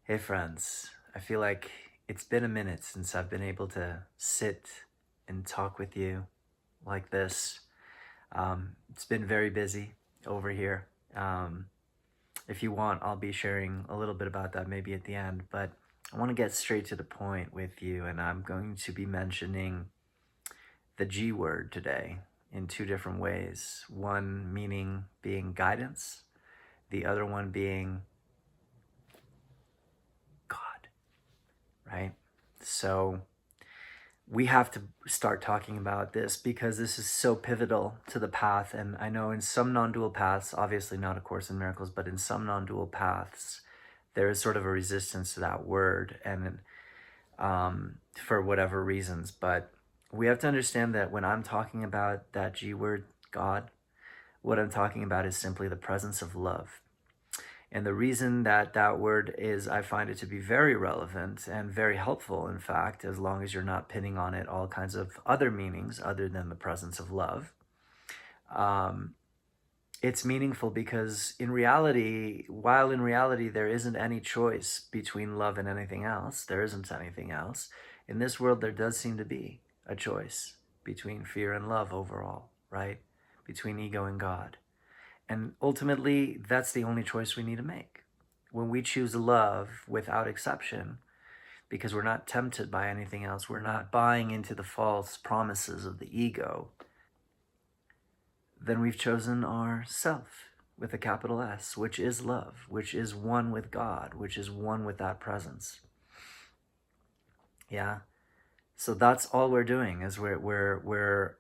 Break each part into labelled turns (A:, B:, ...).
A: Hey friends, I feel like it's been a minute since I've been able to sit and talk with you like this. It's been very busy over here. If you want, I'll be sharing a little bit about that maybe at the end, but I want to get straight to the point with you, and I'm going to be mentioning the G word today in two different ways. One meaning being guidance, the other one being God, right? So we have to start talking about this because this is so pivotal to the path. And I know in some non-dual paths, obviously not A Course in Miracles, but in some non-dual paths, there is sort of a resistance to that word, and for whatever reasons. But we have to understand that when I'm talking about that G word, God, what I'm talking about is simply the presence of love. And the reason that that word is, I find it to be very relevant and very helpful, in fact, as long as you're not pinning on it all kinds of other meanings other than the presence of love. It's meaningful because in reality, while in reality there isn't any choice between love and anything else, there isn't anything else. In this world, there does seem to be a choice between fear and love overall, right? Between ego and God. And ultimately, that's the only choice we need to make. When we choose love without exception, because we're not tempted by anything else, we're not buying into the false promises of the ego, then we've chosen our self with a capital S, which is love, which is one with God, which is one with that presence. Yeah. So that's all we're doing, is we're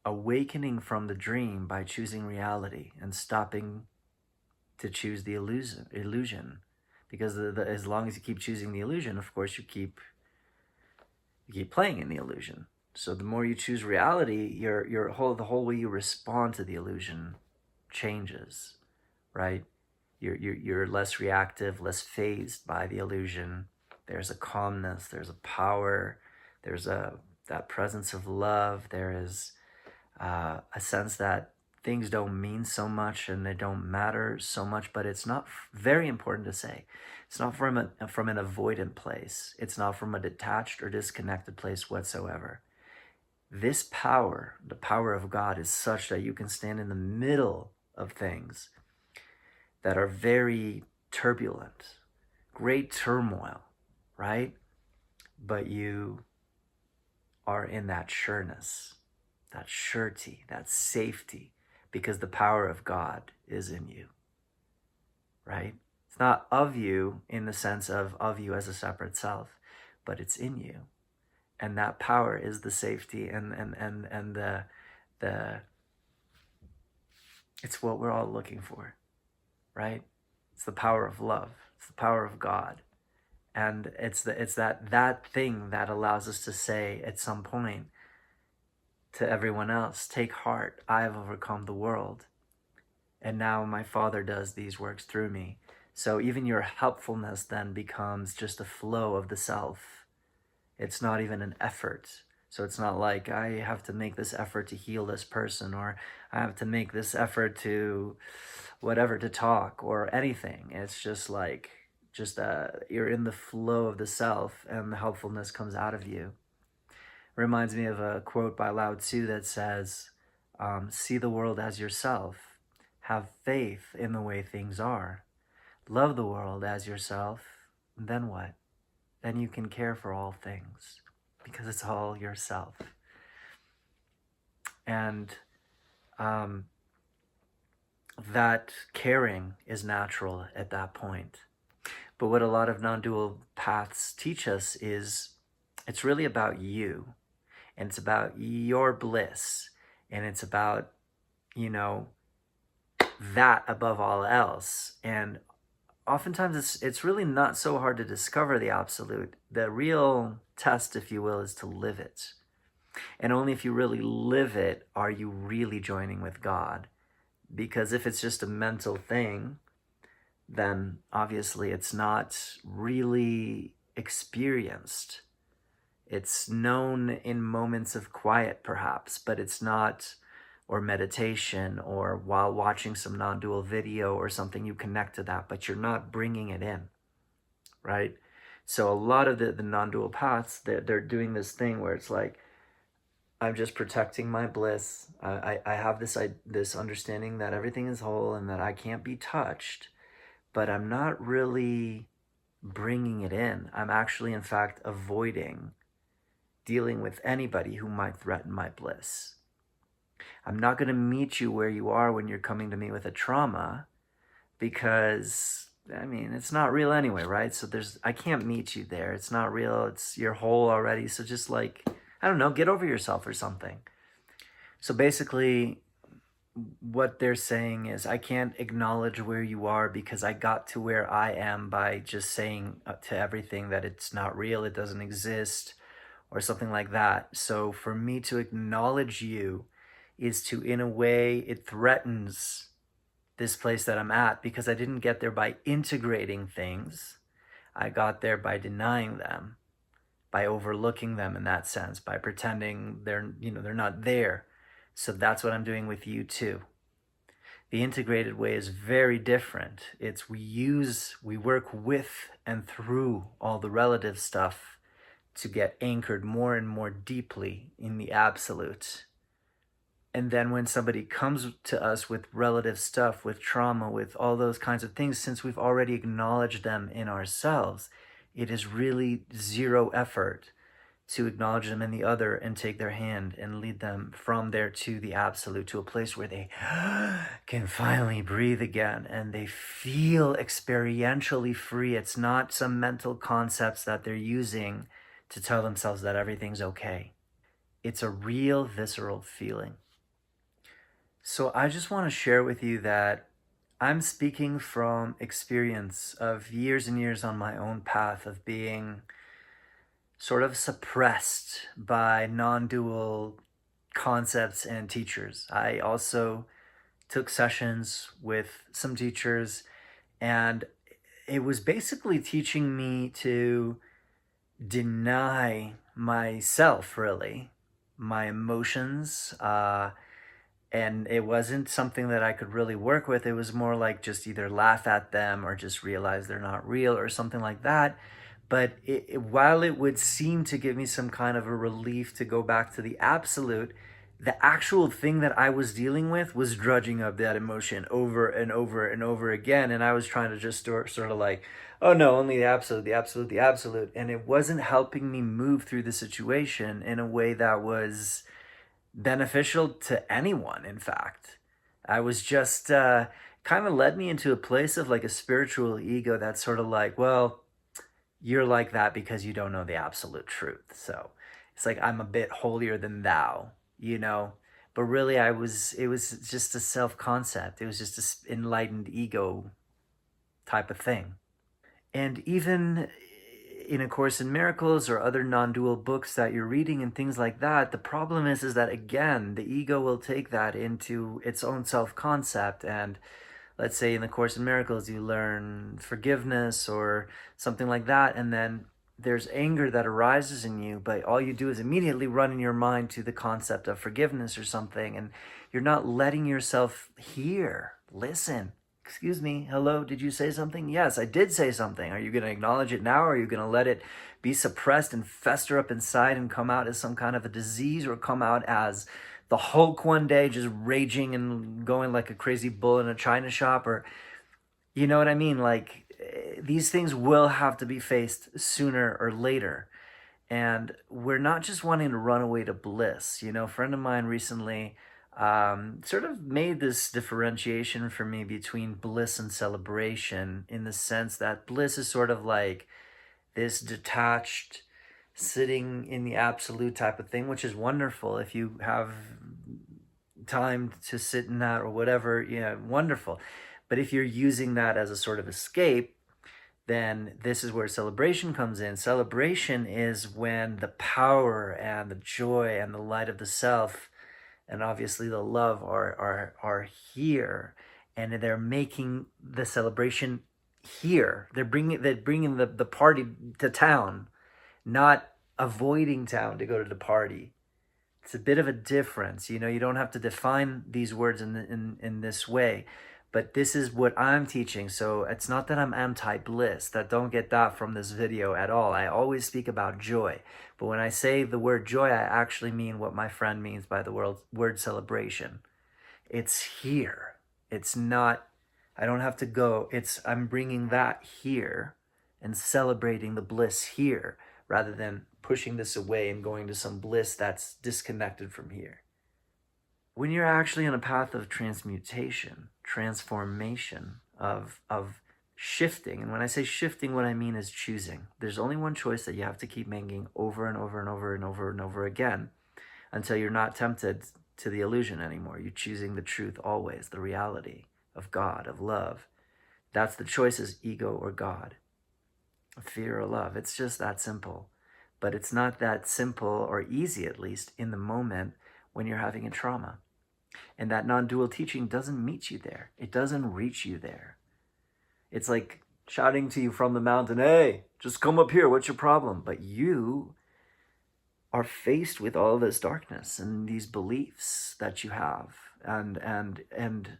A: awakening from the dream by choosing reality and stopping to choose the illusion. Because as long as you keep choosing the illusion, of course, you keep playing in the illusion. So the more you choose reality, the whole way you respond to the illusion changes, right? You're less reactive, less phased by the illusion. There's a calmness, there's a power, there's that presence of love. There is a sense that things don't mean so much and they don't matter so much, but it's not very important to say. It's not from an avoidant place. It's not from a detached or disconnected place whatsoever. This power, the power of God, is such that you can stand in the middle of things that are very turbulent, great turmoil, right? But you are in that sureness, that surety, that safety, because the power of God is in you, right? It's not of you in the sense of you as a separate self, but it's in you. And that power is the safety and the it's what we're all looking for, right? It's the power of love. It's the power of God. And it's that thing that allows us to say at some point to everyone else, take heart, I have overcome the world. And now my Father does these works through me. So even your helpfulness then becomes just a flow of the self. It's not even an effort. So it's not like I have to make this effort to heal this person, or I have to make this effort to whatever, to talk or anything. It's just like, you're in the flow of the self and the helpfulness comes out of you. Reminds me of a quote by Lao Tzu that says, see the world as yourself. Have faith in the way things are. Love the world as yourself. Then what? Then you can care for all things because it's all yourself. And that caring is natural at that point. But what a lot of non-dual paths teach us is it's really about you, and it's about your bliss, and it's about, that above all else. And oftentimes it's really not so hard to discover the absolute. The real test, if you will, is to live it. And only if you really live it are you really joining with God. Because if it's just a mental thing, then obviously it's not really experienced. It's known in moments of quiet, perhaps, but it's not, or meditation, or while watching some non-dual video or something, you connect to that, but you're not bringing it in. right? So a lot of the non-dual paths, they're doing this thing where it's like, I'm just protecting my bliss. I have this understanding that everything is whole and that I can't be touched, but I'm not really bringing it in. I'm actually, in fact, avoiding dealing with anybody who might threaten my bliss. I'm not going to meet you where you are when you're coming to me with a trauma because I mean, it's not real anyway, right? So I can't meet you there. It's not real. You're whole already. So just like, I don't know, get over yourself or something. So basically, what they're saying is, I can't acknowledge where you are because I got to where I am by just saying to everything that it's not real, it doesn't exist, or something like that. So for me to acknowledge you is to, in a way, it threatens this place that I'm at because I didn't get there by integrating things. I got there by denying them, by overlooking them in that sense, by pretending they're not there. So that's what I'm doing with you too. The integrated way is very different. It's we work with and through all the relative stuff to get anchored more and more deeply in the absolute. And then when somebody comes to us with relative stuff, with trauma, with all those kinds of things, since we've already acknowledged them in ourselves, it is really zero effort to acknowledge them in the other and take their hand and lead them from there to the absolute, to a place where they can finally breathe again and they feel experientially free. It's not some mental concepts that they're using to tell themselves that everything's okay. It's a real visceral feeling. So I just want to share with you that I'm speaking from experience of years and years on my own path of being sort of suppressed by non-dual concepts and teachers. I also took sessions with some teachers, and it was basically teaching me to deny myself, really, my emotions, and it wasn't something that I could really work with. It was more like just either laugh at them or just realize they're not real or something like that. But while it would seem to give me some kind of a relief to go back to the absolute, the actual thing that I was dealing with was drudging up that emotion over and over and over again. And I was trying to just sort of like, oh no, only the absolute, the absolute, the absolute. And it wasn't helping me move through the situation in a way that was beneficial to anyone, in fact. I was just kind of led me into a place of like a spiritual ego that's sort of like, well, you're like that because you don't know the absolute truth. So it's like I'm a bit holier than thou, you know? But really, it was just a self concept. It was just an enlightened ego type of thing. And even in A Course in Miracles or other non-dual books that you're reading and things like that, the problem is that again, the ego will take that into its own self-concept. And let's say in the Course in Miracles, you learn forgiveness or something like that, and then there's anger that arises in you, but all you do is immediately run in your mind to the concept of forgiveness or something, and you're not letting yourself hear, listen. Excuse me, hello, did you say something? Yes, I did say something. Are you going to acknowledge it now, or are you going to let it be suppressed and fester up inside and come out as some kind of a disease, or come out as the Hulk one day just raging and going like a crazy bull in a china shop? Or you know what I mean? Like these things will have to be faced sooner or later. And we're not just wanting to run away to bliss. You know, a friend of mine recently sort of made this differentiation for me between bliss and celebration, in the sense that bliss is sort of like this detached, sitting in the absolute type of thing, which is wonderful if you have time to sit in that or whatever, yeah, wonderful. But if you're using that as a sort of escape, then this is where celebration comes in. Celebration is when the power and the joy and the light of the self and obviously the love are here, and they're making the celebration here. They're bringing the party to town, not avoiding town to go to the party. It's a bit of a difference. You know, you don't have to define these words in this way, But this is what I'm teaching. So it's not that I'm anti-bliss. That don't get that from this video at all. I always speak about joy. But when I say the word joy, I actually mean what my friend means by the word celebration. It's here. It's not, I don't have to go. I'm bringing that here and celebrating the bliss here rather than pushing this away and going to some bliss that's disconnected from here. When you're actually on a path of transmutation, transformation, of shifting, and when I say shifting, what I mean is choosing. There's only one choice that you have to keep making over and over and over and over and over again until you're not tempted to the illusion anymore. You're choosing the truth always, the reality of God, of love. That's the choice, is ego or God, fear or love. It's just that simple. But it's not that simple, or easy at least, in the moment when you're having a trauma. And that non-dual teaching doesn't meet you there. It doesn't reach you there. It's like shouting to you from the mountain, hey, just come up here, what's your problem? But you are faced with all this darkness and these beliefs that you have. And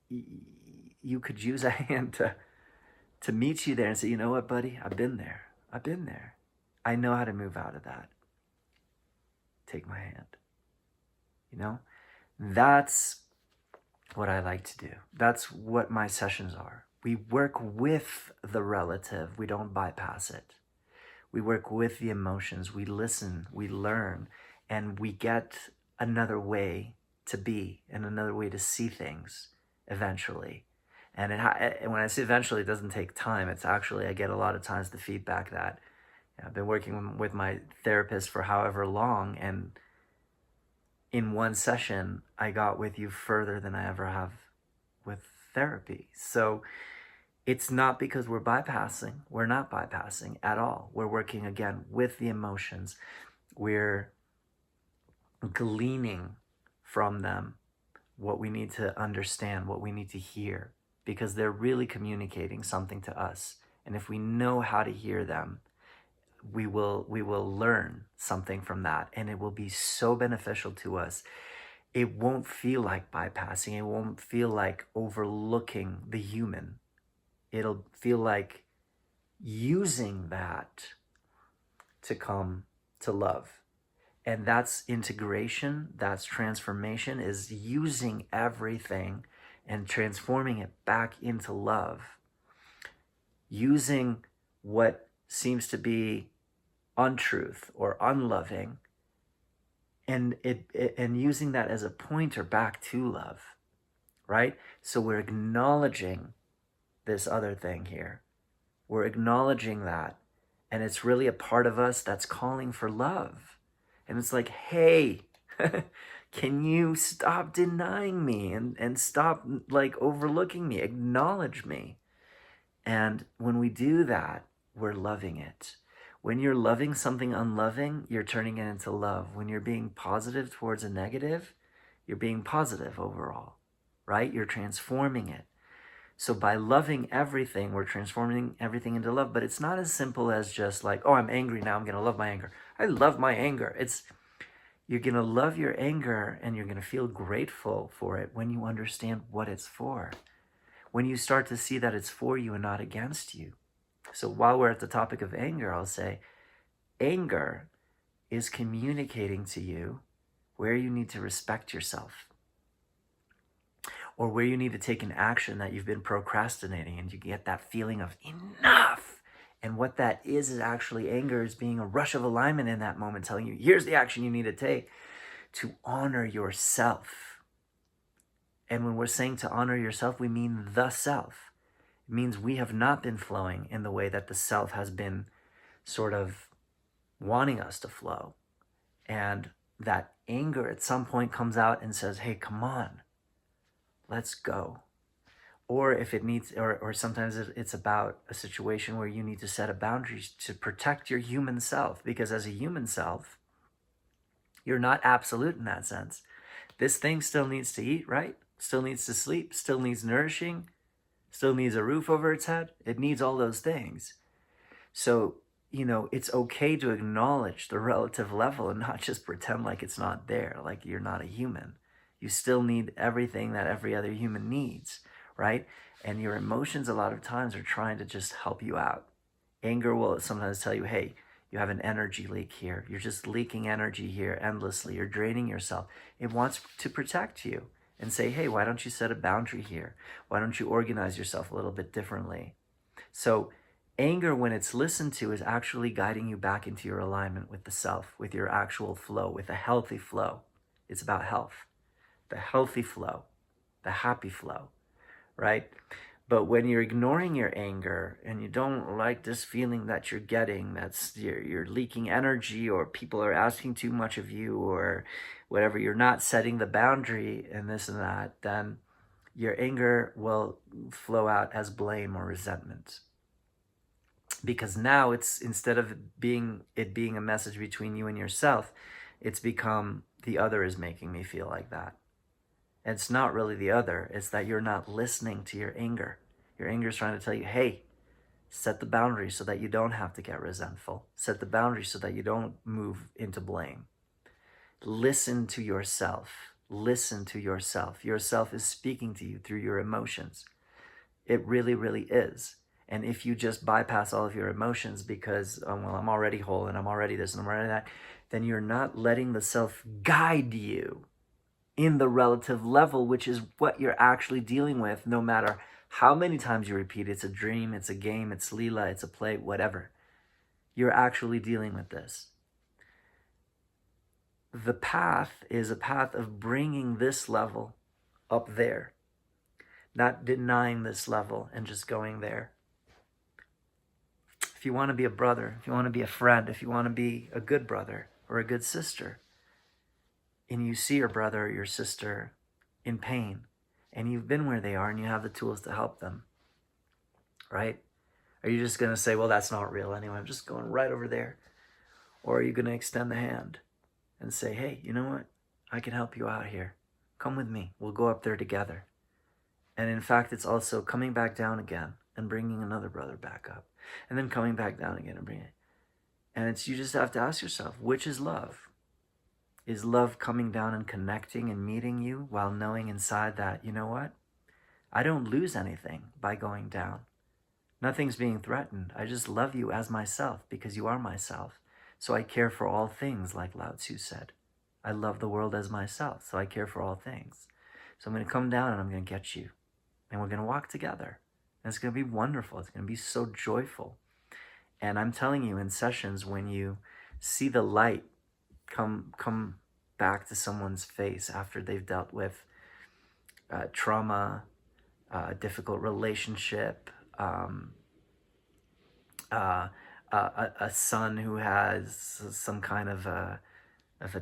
A: you could use a hand to meet you there and say, you know what, buddy, I've been there. I've been there. I know how to move out of that. Take my hand. You know? That's what I like to do. That's what my sessions are. We work with the relative. We don't bypass it. We work with the emotions. We listen, we learn, and we get another way to be and another way to see things eventually. And when I say eventually, it doesn't take time. It's actually, I get a lot of times the feedback that, I've been working with my therapist for however long, and in one session, I got with you further than I ever have with therapy. So it's not because we're bypassing. We're not bypassing at all. We're working, again, with the emotions. We're gleaning from them what we need to understand, what we need to hear, because they're really communicating something to us. And if we know how to hear them, we will learn something from that, and it will be so beneficial to us. It won't feel like bypassing. It won't feel like overlooking the human. It'll feel like using that to come to love. And that's integration, that's transformation, is using everything and transforming it back into love. Using what seems to be untruth or unloving, and using that as a pointer back to love, right? So we're acknowledging this other thing here. We're acknowledging that, and it's really a part of us that's calling for love. And it's like, hey, can you stop denying me and stop like overlooking me? Acknowledge me. And when we do that, we're loving it. When you're loving something unloving, you're turning it into love. When you're being positive towards a negative, you're being positive overall, right? You're transforming it. So by loving everything, we're transforming everything into love. But it's not as simple as just like, oh, I'm angry now, I'm going to love my anger. I love my anger. You're going to love your anger, and you're going to feel grateful for it when you understand what it's for. When you start to see that it's for you and not against you. So while we're at the topic of anger, I'll say, anger is communicating to you where you need to respect yourself, or where you need to take an action that you've been procrastinating, and you get that feeling of enough. And what that is actually anger is being a rush of alignment in that moment, telling you, here's the action you need to take to honor yourself. And when we're saying to honor yourself, we mean the self. It means we have not been flowing in the way that the self has been sort of wanting us to flow. And that anger at some point comes out and says, hey, come on, let's go. Or if it needs, or sometimes it's about a situation where you need to set a boundary to protect your human self. Because as a human self, you're not absolute in that sense. This thing still needs to eat, right? Still needs to sleep, still needs nourishing, still needs a roof over its head. It needs all those things. So, it's okay to acknowledge the relative level and not just pretend like it's not there, like you're not a human. You still need everything that every other human needs, right? And your emotions a lot of times are trying to just help you out. Anger will sometimes tell you, hey, you have an energy leak here. You're just leaking energy here endlessly. You're draining yourself. It wants to protect you and say, hey, why don't you set a boundary here? Why don't you organize yourself a little bit differently? So anger, when it's listened to, is actually guiding you back into your alignment with the self, with your actual flow, with a healthy flow. It's about health, the healthy flow, the happy flow, right? But when you're ignoring your anger and you don't like this feeling that you're getting, that's you're leaking energy, or people are asking too much of you, or whatever, you're not setting the boundary and this and that, then your anger will flow out as blame or resentment. Because now it's, instead of being a message between you and yourself, it's become the other is making me feel like that. And it's not really the other, it's that you're not listening to your anger. Your anger is trying to tell you, hey, set the boundary so that you don't have to get resentful. Set the boundary so that you don't move into blame. Listen to yourself. Listen to yourself. Yourself is speaking to you through your emotions. It really, really is. And if you just bypass all of your emotions because, oh, well, I'm already whole and I'm already this and I'm already that, then you're not letting the self guide you in the relative level, which is what you're actually dealing with, no matter how many times you repeat. It's a dream, it's a game, it's Leela, it's a play, whatever. You're actually dealing with this. The path is a path of bringing this level up there, not denying this level and just going there. If you want to be a brother, if you want to be a friend, if you want to be a good brother or a good sister, and you see your brother or your sister in pain, and you've been where they are and you have the tools to help them, right? Are you just going to say, well, that's not real anyway, I'm just going right over there? Or are you going to extend the hand and say, hey, you know what? I can help you out here. Come with me. We'll go up there together. And in fact, it's also coming back down again and bringing another brother back up, and then coming back down again and bringing it. And it's, you just have to ask yourself, which is love? Is love coming down and connecting and meeting you while knowing inside that, you know what? I don't lose anything by going down. Nothing's being threatened. I just love you as myself because you are myself. So I care for all things, like Lao Tzu said. I love the world as myself, so I care for all things. So I'm going to come down and I'm going to get you. And we're going to walk together. And it's going to be wonderful. It's going to be so joyful. And I'm telling you, in sessions, when you see the light come back to someone's face after they've dealt with trauma, difficult relationship, a son who has some kind of a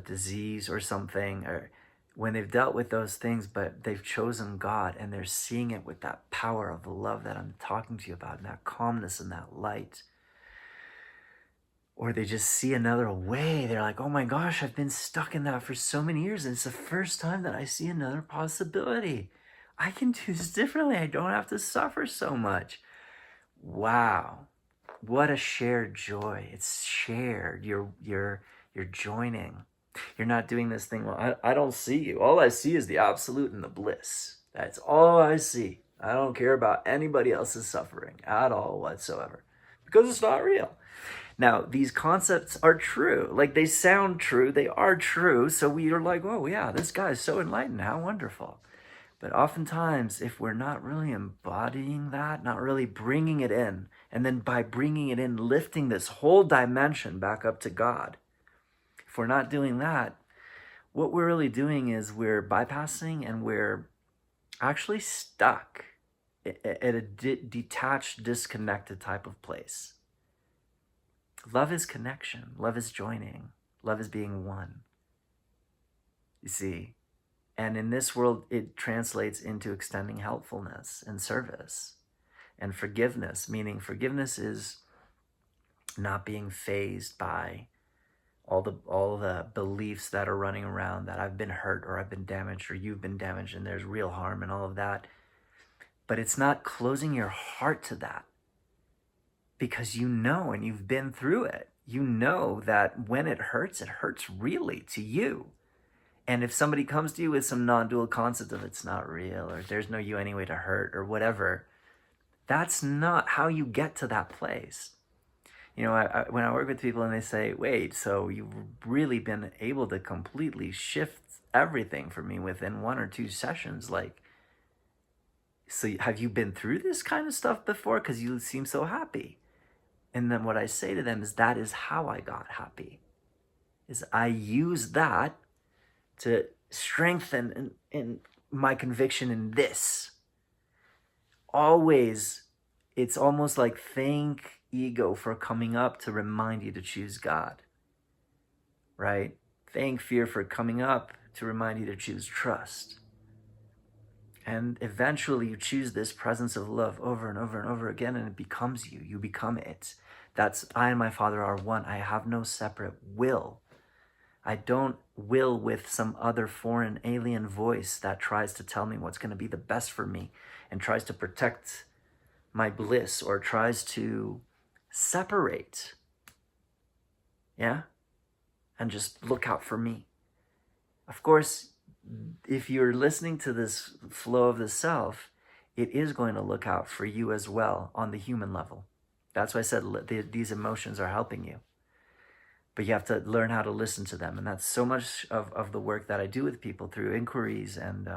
A: disease or something, or when they've dealt with those things, but they've chosen God and they're seeing it with that power of love that I'm talking to you about, and that calmness and that light. Or they just see another way. They're like, oh my gosh, I've been stuck in that for so many years, and it's the first time that I see another possibility. I can do this differently. I don't have to suffer so much. Wow. What a shared joy. It's shared. You're joining. You're not doing this thing, well, I don't see you. All I see is the absolute and the bliss. That's all I see. I don't care about anybody else's suffering at all whatsoever, because it's not real. Now, these concepts are true. Like, they sound true. They are true. So we are like, oh yeah, this guy is so enlightened. How wonderful. But oftentimes, if we're not really embodying that, not really bringing it in, and then by bringing it in, lifting this whole dimension back up to God, if we're not doing that, what we're really doing is we're bypassing, and we're actually stuck at a detached, disconnected type of place. Love is connection. Love is joining. Love is being one. You see? And in this world, it translates into extending helpfulness and service and forgiveness, meaning forgiveness is not being fazed by all the beliefs that are running around that I've been hurt or I've been damaged or you've been damaged and there's real harm and all of that. But it's not closing your heart to that, because you know, and you've been through it. You know that when it hurts really to you. And if somebody comes to you with some non-dual concept of it's not real, or there's no you anyway to hurt, or whatever, that's not how you get to that place. You know, when I work with people and they say, wait, so you've really been able to completely shift everything for me within 1 or 2 sessions, like, so have you been through this kind of stuff before? Because you seem so happy. And then what I say to them is, that is how I got happy. Is I use that to strengthen in my conviction in this. Always, it's almost like thank ego for coming up to remind you to choose God, right? Thank fear for coming up to remind you to choose trust. And eventually you choose this presence of love over and over and over again, and it becomes you. You become it. That's I and my Father are one. I have no separate will. I don't will with some other foreign alien voice that tries to tell me what's going to be the best for me and tries to protect my bliss or tries to separate, yeah, and just look out for me. Of course, if you're listening to this flow of the self, it is going to look out for you as well on the human level. That's why I said these emotions are helping you. But you have to learn how to listen to them. And that's so much of the work that I do with people through inquiries and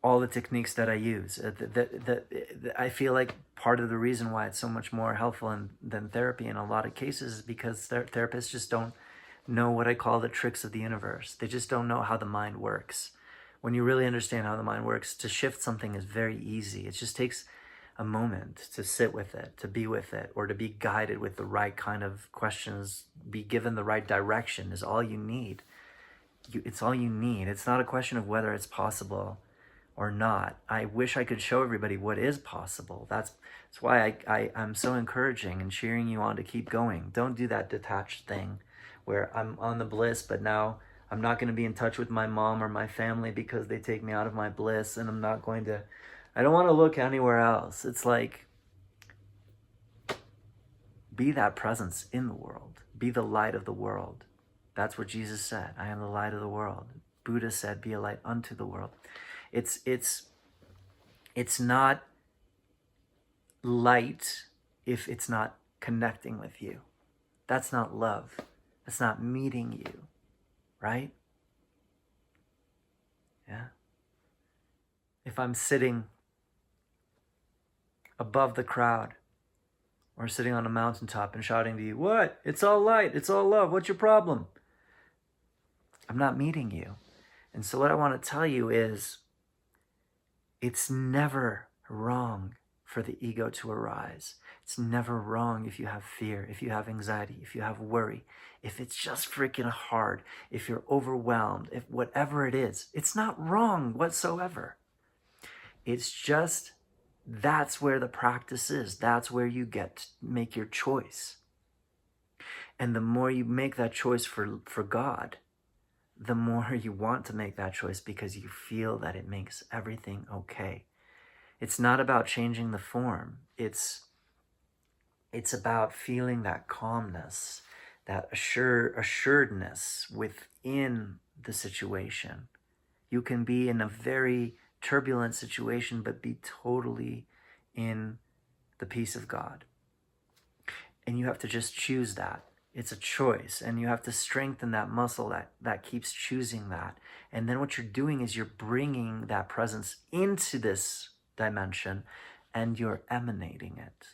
A: all the techniques that I use. I feel like part of the reason why it's so much more helpful than therapy in a lot of cases is because therapists just don't know what I call the tricks of the universe. They just don't know how the mind works. When you really understand how the mind works, to shift something is very easy. It just takes a moment to sit with it, to be with it, or to be guided with the right kind of questions, be given the right direction is all you need. It's all you need. It's not a question of whether it's possible or not. I wish I could show everybody what is possible. That's why I'm so encouraging and cheering you on to keep going. Don't do that detached thing where I'm on the bliss, but now I'm not going to be in touch with my mom or my family because they take me out of my bliss, and I don't want to look anywhere else. It's like, be that presence in the world. Be the light of the world. That's what Jesus said. I am the light of the world. Buddha said, be a light unto the world. It's not light if it's not connecting with you. That's not love. That's not meeting you, right? Yeah. If I'm sitting above the crowd or sitting on a mountaintop and shouting to you, what? It's all light. It's all love. What's your problem? I'm not meeting you. And so what I want to tell you is, it's never wrong for the ego to arise. It's never wrong if you have fear, if you have anxiety, if you have worry, if it's just freaking hard, if you're overwhelmed, if whatever it is, it's not wrong whatsoever. It's just, that's where the practice is. That's where you get to make your choice. And the more you make that choice for God, the more you want to make that choice because you feel that it makes everything okay. It's not about changing the form. It's about feeling that calmness, that assuredness within the situation. You can be in a very turbulent situation, but be totally in the peace of God. And you have to just choose that. It's a choice, and you have to strengthen that muscle that keeps choosing that. And then what you're doing is you're bringing that presence into this dimension, and you're emanating it.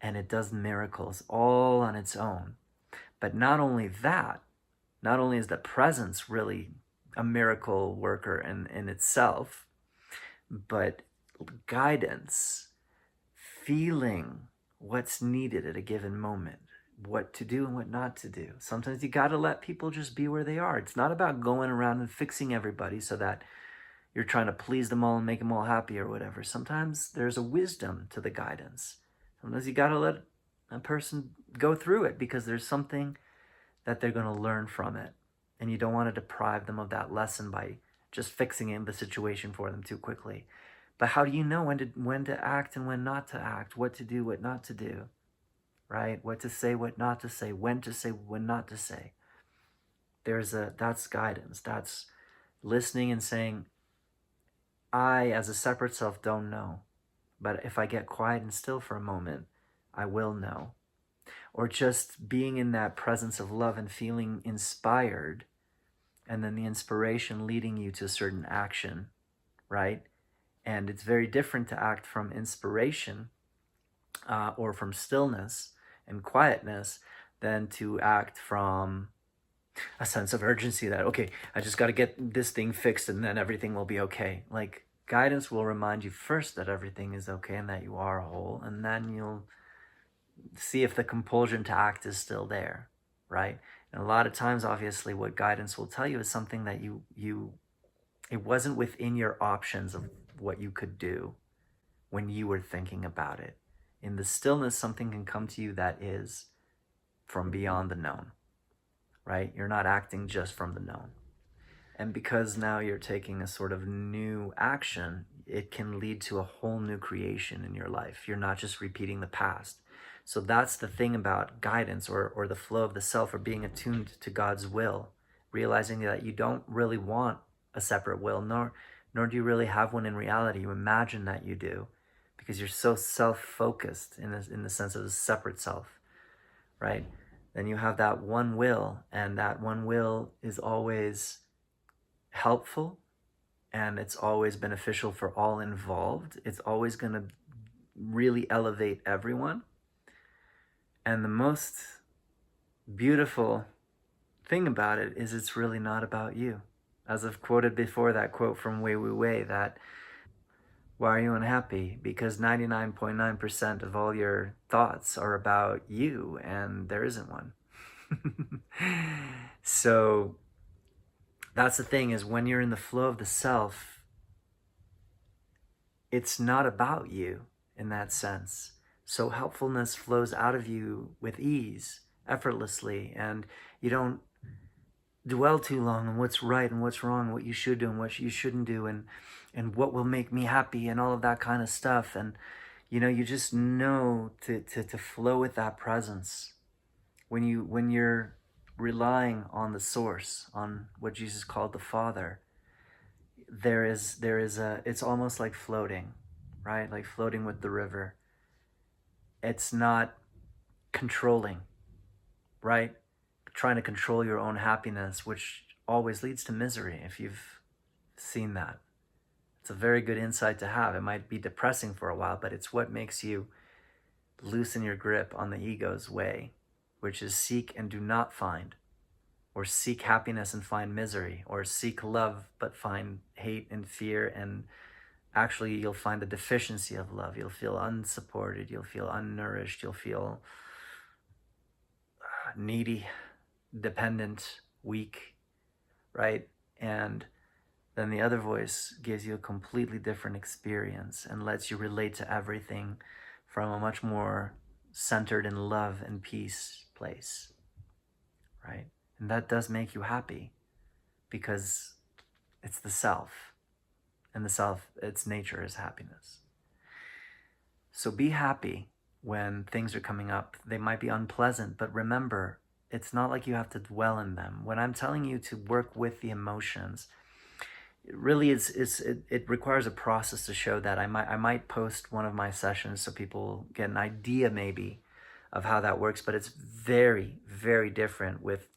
A: And it does miracles all on its own. But not only that, not only is the presence really a miracle worker in itself, but guidance, feeling what's needed at a given moment, what to do and what not to do. Sometimes you got to let people just be where they are. It's not about going around and fixing everybody so that you're trying to please them all and make them all happy or whatever. Sometimes there's a wisdom to the guidance. Sometimes you got to let a person go through it because there's something that they're going to learn from it. And you don't want to deprive them of that lesson by just fixing the situation for them too quickly. But how do you know when to act and when not to act, what to do, what not to do? right? What to say, what not to say, when not to say. That's guidance. That's listening and saying, I, as a separate self, don't know. But if I get quiet and still for a moment, I will know. Or just being in that presence of love and feeling inspired, and then the inspiration leading you to a certain action, right? And it's very different to act from inspiration or from stillness and quietness than to act from a sense of urgency that, okay, I just got to get this thing fixed and then everything will be okay. Like, guidance will remind you first that everything is okay and that you are whole, and then you'll see if the compulsion to act is still there, right? And a lot of times, obviously, what guidance will tell you is something that it wasn't within your options of what you could do when you were thinking about it. In the stillness, something can come to you that is from beyond the known, right? You're not acting just from the known. And because now you're taking a sort of new action, it can lead to a whole new creation in your life. You're not just repeating the past. So that's the thing about guidance or the flow of the self, or being attuned to God's will, realizing that you don't really want a separate will, nor do you really have one in reality. You imagine that you do because you're so self-focused in the sense of a separate self, right? Then you have that one will, and that one will is always helpful, and it's always beneficial for all involved. It's always going to really elevate everyone. And the most beautiful thing about it is it's really not about you. As I've quoted before, that quote from Wei Wu Wei, that why are you unhappy? Because 99.9% of all your thoughts are about you, and there isn't one. So that's the thing, is when you're in the flow of the self, it's not about you in that sense. So helpfulness flows out of you with ease, effortlessly, and you don't dwell too long on what's right and what's wrong, what you should do and what you shouldn't do, and what will make me happy and all of that kind of stuff. And you just know to flow with that presence. When you're relying on the source, on what Jesus called the Father, there is it's almost like floating, right? Like floating with the river. It's not controlling, right? Trying to control your own happiness, which always leads to misery, if you've seen that. It's a very good insight to have. It might be depressing for a while, but it's what makes you loosen your grip on the ego's way, which is seek and do not find, or seek happiness and find misery, or seek love but find hate and fear, and actually you'll find the deficiency of love. You'll feel unsupported, you'll feel unnourished, you'll feel needy, dependent, weak, right? And then the other voice gives you a completely different experience and lets you relate to everything from a much more centered in love and peace place, right? And that does make you happy because it's the self, and the self, its nature is happiness. So be happy when things are coming up. They might be unpleasant, but remember, it's not like you have to dwell in them. When I'm telling you to work with the emotions, it really it requires a process to show that. I might post one of my sessions so people get an idea maybe of how that works, but it's very, very different with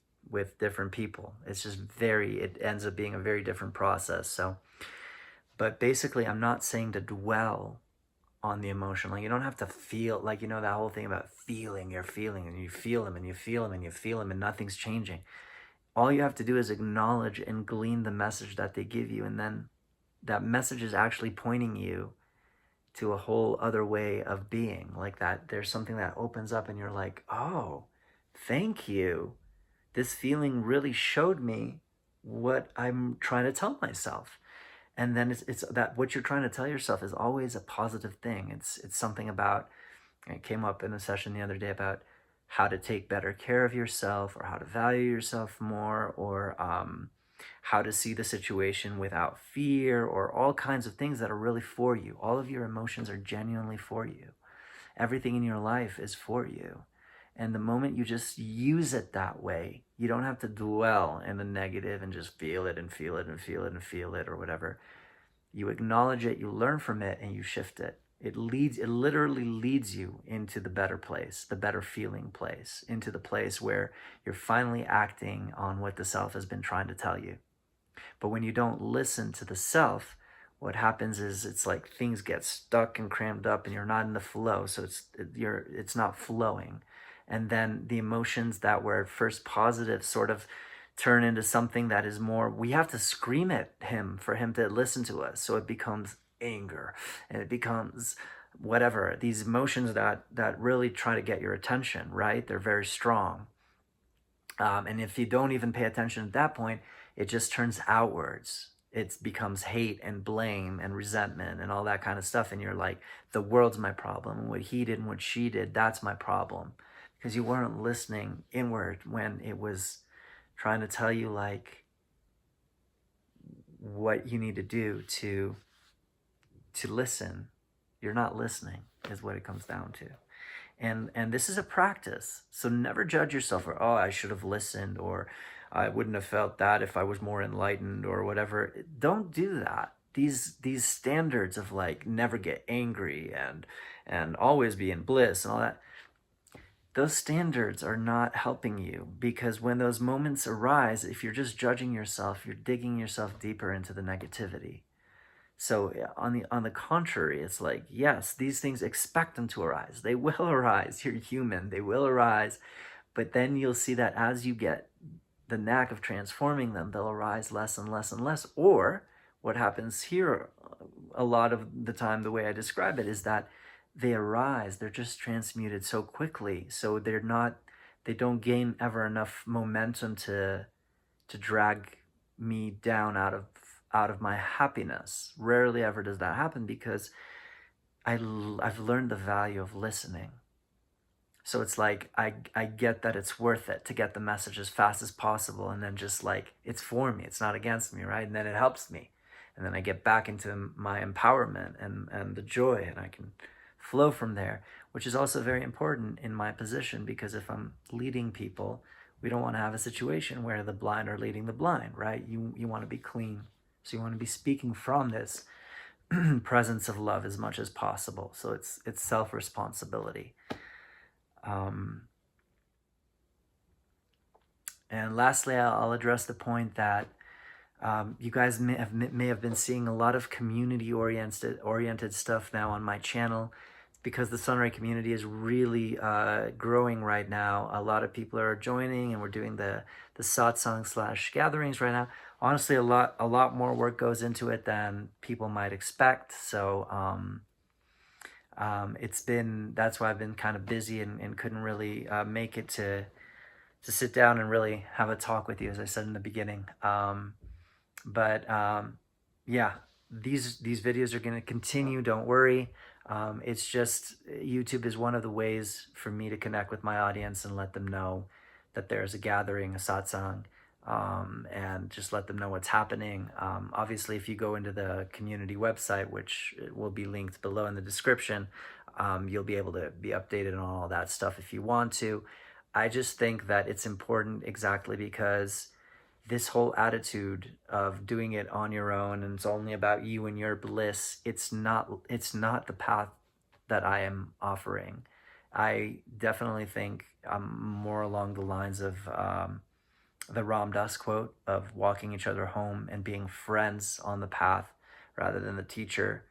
A: different people. It's just it ends up being a very different process. So, but basically, I'm not saying to dwell on the emotion. Like, you don't have to feel, like, that whole thing about feeling, you're feeling, and you feel them and you feel them and you feel them and nothing's changing. All you have to do is acknowledge and glean the message that they give you, and then that message is actually pointing you to a whole other way of being. Like that, there's something that opens up and you're like, oh, thank you. This feeling really showed me what I'm trying to tell myself. And then it's that what you're trying to tell yourself is always a positive thing. It's something about, it came up in a session the other day about how to take better care of yourself, or how to value yourself more, or how to see the situation without fear, or all kinds of things that are really for you. All of your emotions are genuinely for you. Everything in your life is for you. And the moment you just use it that way, you don't have to dwell in the negative and just feel it and feel it and feel it and feel it or whatever. You acknowledge it, you learn from it, and you shift it. It literally leads you into the better place, the better feeling place, into the place where you're finally acting on what the self has been trying to tell you. But when you don't listen to the self, what happens is it's like things get stuck and crammed up and you're not in the flow. So it's not flowing. And then the emotions that were at first positive sort of turn into something that is more, we have to scream at him for him to listen to us. So it becomes anger, and it becomes whatever, these emotions that really try to get your attention, right? They're very strong. And if you don't even pay attention at that point, it just turns outwards. It becomes hate and blame and resentment and all that kind of stuff. And you're like, the world's my problem. And what he did and what she did, that's my problem. Because you weren't listening inward when it was trying to tell you like what you need to do to listen. You're not listening is what it comes down to. And this is a practice. So never judge yourself for, oh, I should have listened, or I wouldn't have felt that if I was more enlightened or whatever. Don't do that. These standards of like never get angry and always be in bliss and all that, those standards are not helping you, because when those moments arise, if you're just judging yourself, you're digging yourself deeper into the negativity. So on the contrary, it's like, yes, these things, expect them to arise. They will arise. You're human. They will arise. But then you'll see that as you get the knack of transforming them, they'll arise less and less and less. Or what happens here a lot of the time, the way I describe it, is that they arise. They're just transmuted so quickly. So they don't gain ever enough momentum to drag me down out of my happiness. Rarely ever does that happen, because I've learned the value of listening. So it's like I get that it's worth it to get the message as fast as possible, and then just like, it's for me, it's not against me, right? And then it helps me, and then I get back into my empowerment and the joy, and I can flow from there, which is also very important in my position, because if I'm leading people, we don't want to have a situation where the blind are leading the blind, right? You want to be clean. So you want to be speaking from this presence of love as much as possible. So it's self-responsibility. And lastly, I'll address the point that you guys may have been seeing a lot of community-oriented stuff now on my channel, because the Sunray community is really growing right now. A lot of people are joining, and we're doing the satsang / gatherings right now. Honestly, a lot more work goes into it than people might expect. So that's why I've been kind of busy and couldn't really make it to sit down and really have a talk with you, as I said in the beginning. Yeah, these videos are going to continue. Don't worry. It's just, YouTube is one of the ways for me to connect with my audience and let them know that there's a gathering, a satsang, and just let them know what's happening. Obviously, if you go into the community website, which will be linked below in the description, you'll be able to be updated on all that stuff if you want to. I just think that it's important, exactly because this whole attitude of doing it on your own and it's only about you and your bliss, it's not the path that I am offering. I definitely think I'm more along the lines of the Ram Dass quote of walking each other home and being friends on the path rather than the teacher.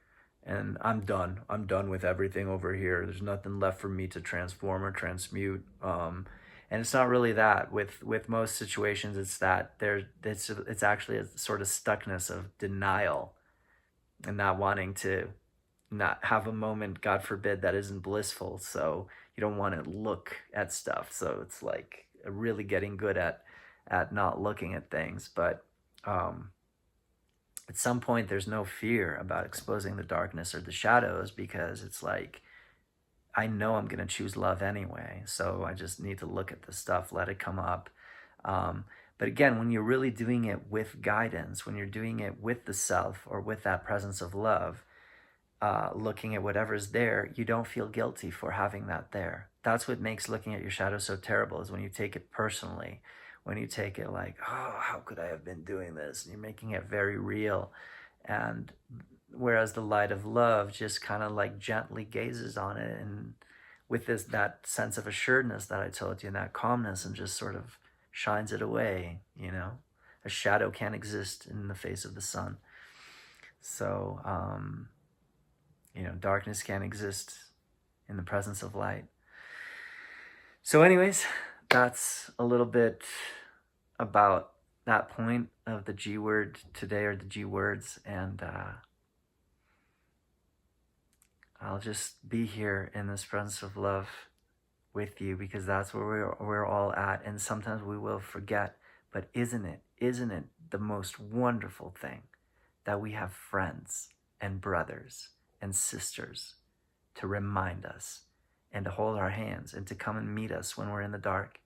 A: And I'm done with everything over here. There's nothing left for me to transform or transmute. And it's not really that. With most situations, it's that it's actually a sort of stuckness of denial and not wanting to not have a moment, God forbid, that isn't blissful. So you don't want to look at stuff. So it's like really getting good at not looking at things. But at some point, there's no fear about exposing the darkness or the shadows, because it's like, I know I'm going to choose love anyway. So I just need to look at the stuff, let it come up. But again, when you're really doing it with guidance, when you're doing it with the self or with that presence of love, looking at whatever's there, you don't feel guilty for having that there. That's what makes looking at your shadow so terrible, is when you take it personally, when you take it like, oh, how could I have been doing this? And you're making it very real. And whereas the light of love just kind of like gently gazes on it, and with that sense of assuredness that I told you, and that calmness, and just sort of shines it away, you know? A shadow can't exist in the face of the sun. So, you know, darkness can't exist in the presence of light. So anyways, that's a little bit about that point of the G word today, or the G words. And I'll just be here in this presence of love with you, because that's where we're all at. And sometimes we will forget, but isn't it the most wonderful thing that we have friends and brothers and sisters to remind us, and to hold our hands, and to come and meet us when we're in the dark?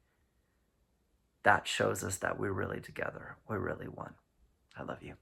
A: That shows us that we're really together. We're really one. I love you.